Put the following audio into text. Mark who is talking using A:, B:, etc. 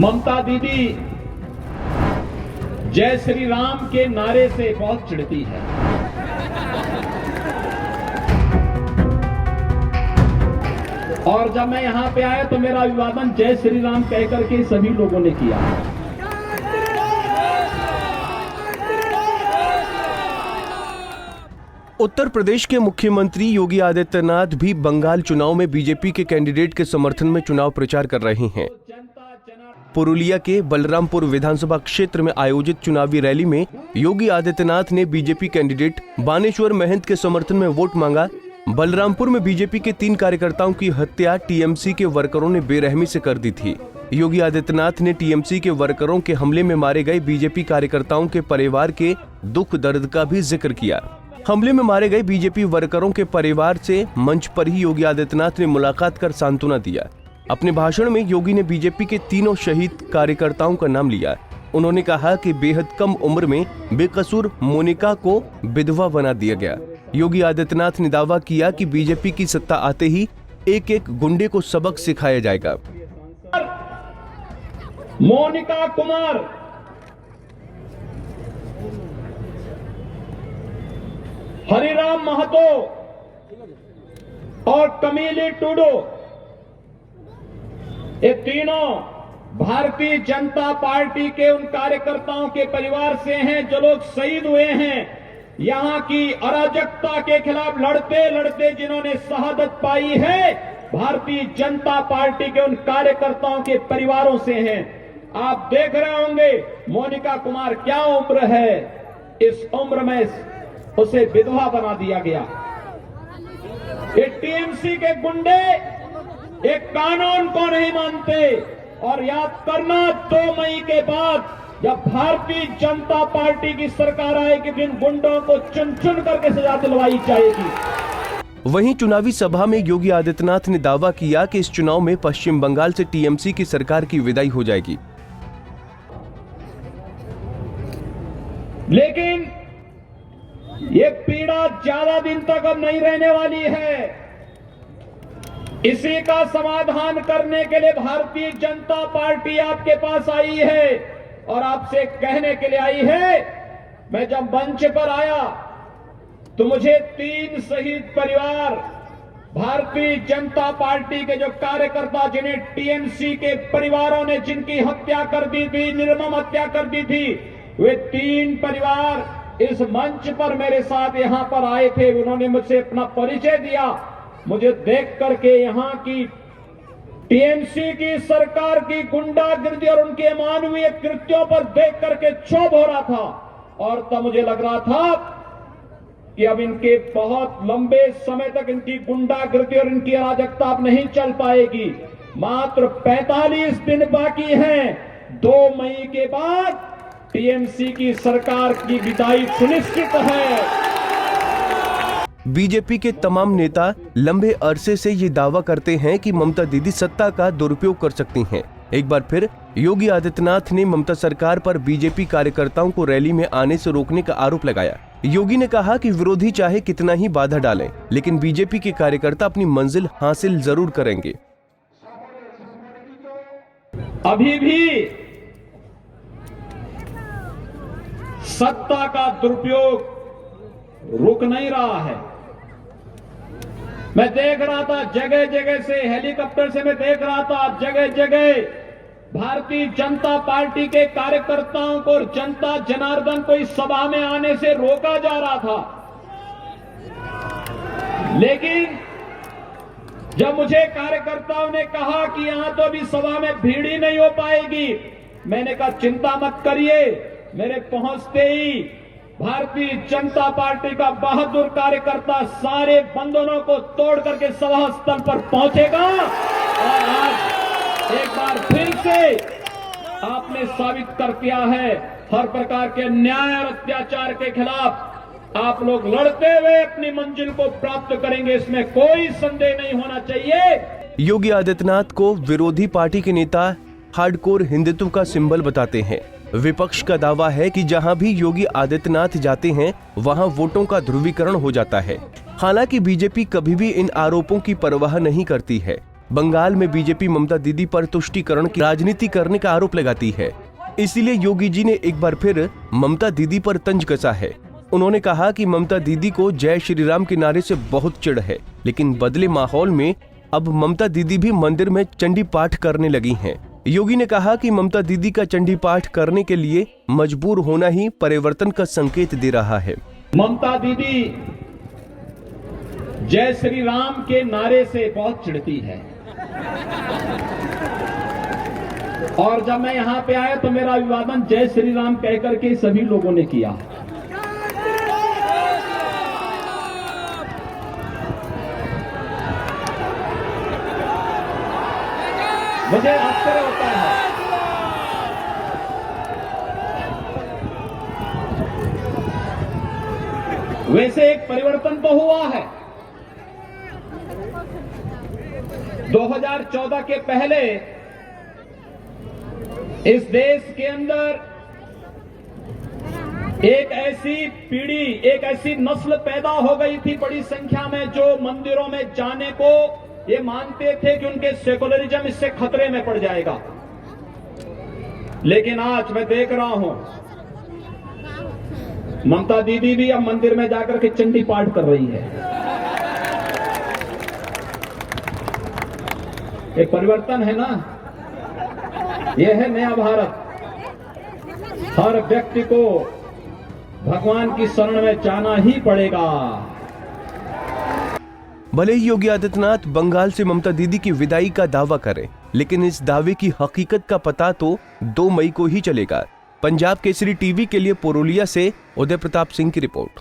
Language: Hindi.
A: ममता दीदी जय श्री राम के नारे से बहुत चिढ़ती है। और जब मैं यहां पे आया तो मेरा अभिवादन जय श्री राम कहकर के सभी लोगों ने किया।
B: उत्तर प्रदेश के मुख्यमंत्री योगी आदित्यनाथ भी बंगाल चुनाव में बीजेपी के कैंडिडेट के समर्थन में चुनाव प्रचार कर रहे हैं। पुरुलिया के बलरामपुर विधानसभा क्षेत्र में आयोजित चुनावी रैली में योगी आदित्यनाथ ने बीजेपी कैंडिडेट बानेश्वर महंत के समर्थन में वोट मांगा। बलरामपुर में बीजेपी के 3 कार्यकर्ताओं की हत्या टीएमसी के वर्करों ने बेरहमी से कर दी थी। योगी आदित्यनाथ ने टीएमसी के वर्करों के हमले में मारे गए बीजेपी कार्यकर्ताओं के परिवार के दुख दर्द का भी जिक्र किया। हमले में मारे गए बीजेपी वर्करों के परिवार से मंच पर ही योगी आदित्यनाथ ने मुलाकात कर सांत्वना दिया। अपने भाषण में योगी ने बीजेपी के 3 शहीद कार्यकर्ताओं का नाम लिया। उन्होंने कहा कि बेहद कम उम्र में बेकसूर मोनिका को विधवा बना दिया गया। योगी आदित्यनाथ ने दावा किया कि बीजेपी की सत्ता आते ही एक एक गुंडे को सबक सिखाया जाएगा।
A: मोनिका कुमार, हरिराम महतो और कमीली टुडू, ये तीनों भारतीय जनता पार्टी के उन कार्यकर्ताओं के परिवार से हैं जो लोग शहीद हुए हैं। यहां की अराजकता के खिलाफ लड़ते लड़ते जिन्होंने शहादत पाई है, भारतीय जनता पार्टी के उन कार्यकर्ताओं के परिवारों से हैं। आप देख रहे होंगे मोनिका कुमार क्या उम्र है, इस उम्र में उसे विधवा बना दिया गया। ये टीएमसी के गुंडे एक कानून को नहीं मानते। और याद करना 2 मई के बाद जब भारतीय जनता पार्टी की सरकार आएगी, जिन गुंडों को चुन चुन करके सजा दिलवाई जाएगी।
B: वहीं चुनावी सभा में योगी आदित्यनाथ ने दावा किया कि इस चुनाव में पश्चिम बंगाल से टीएमसी की सरकार की विदाई हो जाएगी।
A: लेकिन ये पीड़ा ज्यादा दिन तक अब नहीं रहने वाली है। इसी का समाधान करने के लिए भारतीय जनता पार्टी आपके पास आई है और आपसे कहने के लिए आई है। मैं जब मंच पर आया तो मुझे 3 शहीद परिवार, भारतीय जनता पार्टी के जो कार्यकर्ता जिन्हें टीएमसी के परिवारों ने जिनकी हत्या कर दी थी, निर्मम हत्या कर दी थी, वे 3 परिवार इस मंच पर मेरे साथ यहां पर आए थे। उन्होंने मुझसे अपना परिचय दिया। मुझे देख करके यहां की टीएमसी की सरकार की गुंडागिर्दी और उनके अमानवीय कृत्यों पर देख करके क्षोभ हो रहा था। और तब मुझे लग रहा था कि अब इनके बहुत लंबे समय तक इनकी गुंडागिर्दी और इनकी अराजकता अब नहीं चल पाएगी। मात्र 45 दिन बाकी हैं। 2 मई के बाद टीएमसी की सरकार की विदाई सुनिश्चित है।
B: बीजेपी के तमाम नेता लंबे अरसे से ये दावा करते हैं कि ममता दीदी सत्ता का दुरुपयोग कर सकती हैं। एक बार फिर योगी आदित्यनाथ ने ममता सरकार पर बीजेपी कार्यकर्ताओं को रैली में आने से रोकने का आरोप लगाया। योगी ने कहा कि विरोधी चाहे कितना ही बाधा डालें, लेकिन बीजेपी के कार्यकर्ता अपनी मंजिल हासिल जरूर करेंगे।
A: अभी भी सत्ता का दुरुपयोग रुक नहीं रहा है। मैं देख रहा था जगह जगह से, हेलीकॉप्टर से मैं देख रहा था जगह जगह भारतीय जनता पार्टी के कार्यकर्ताओं को और जनता जनार्दन को इस सभा में आने से रोका जा रहा था। लेकिन जब मुझे कार्यकर्ताओं ने कहा कि यहां तो अभी सभा में भीड़ ही नहीं हो पाएगी, मैंने कहा चिंता मत करिए, मेरे पहुंचते ही भारतीय जनता पार्टी का बहादुर कार्यकर्ता सारे बंधनों को तोड़ करके सभा स्थल पर पहुंचेगा। और आज एक बार फिर से आपने साबित कर दिया है, हर प्रकार के अन्याय और अत्याचार के खिलाफ आप लोग लड़ते हुए अपनी मंजिल को प्राप्त करेंगे, इसमें कोई संदेह नहीं होना चाहिए।
B: योगी आदित्यनाथ को विरोधी पार्टी के नेता हार्डकोर हिंदुत्व का सिंबल बताते हैं। विपक्ष का दावा है कि जहां भी योगी आदित्यनाथ जाते हैं वहां वोटों का ध्रुवीकरण हो जाता है। हालांकि बीजेपी कभी भी इन आरोपों की परवाह नहीं करती है। बंगाल में बीजेपी ममता दीदी पर तुष्टीकरण की राजनीति करने का आरोप लगाती है। इसीलिए योगी जी ने एक बार फिर ममता दीदी पर तंज कसा है। उन्होंने कहा कि ममता दीदी को जय श्री राम के नारे से बहुत चिढ़ है, लेकिन बदले माहौल में अब ममता दीदी भी मंदिर में चंडी पाठ करने लगी हैं। योगी ने कहा कि ममता दीदी का चंडी पाठ करने के लिए मजबूर होना ही परिवर्तन का संकेत दे रहा है।
A: ममता दीदी जय श्री राम के नारे से बहुत चिढ़ती है और जब मैं यहां पे आया तो मेरा अभिवादन जय श्री राम कहकर के सभी लोगों ने किया। मुझे आश्चर्य होता है वैसे एक परिवर्तन तो हुआ है। 2014 के पहले इस देश के अंदर एक ऐसी पीढ़ी, एक ऐसी नस्ल पैदा हो गई थी बड़ी संख्या में, जो मंदिरों में जाने को ये मानते थे कि उनके सेकुलरिज्म इससे खतरे में पड़ जाएगा। लेकिन आज मैं देख रहा हूं ममता दीदी भी अब मंदिर में जाकर के चंडी पाठ कर रही है। एक परिवर्तन है ना, यह है नया भारत। हर व्यक्ति को भगवान की शरण में जाना ही पड़ेगा।
B: भले ही योगी आदित्यनाथ बंगाल से ममता दीदी की विदाई का दावा करें, लेकिन इस दावे की हकीकत का पता तो 2 मई को ही चलेगा। पंजाब केसरी टीवी के लिए पुरुलिया से उदय प्रताप सिंह की रिपोर्ट।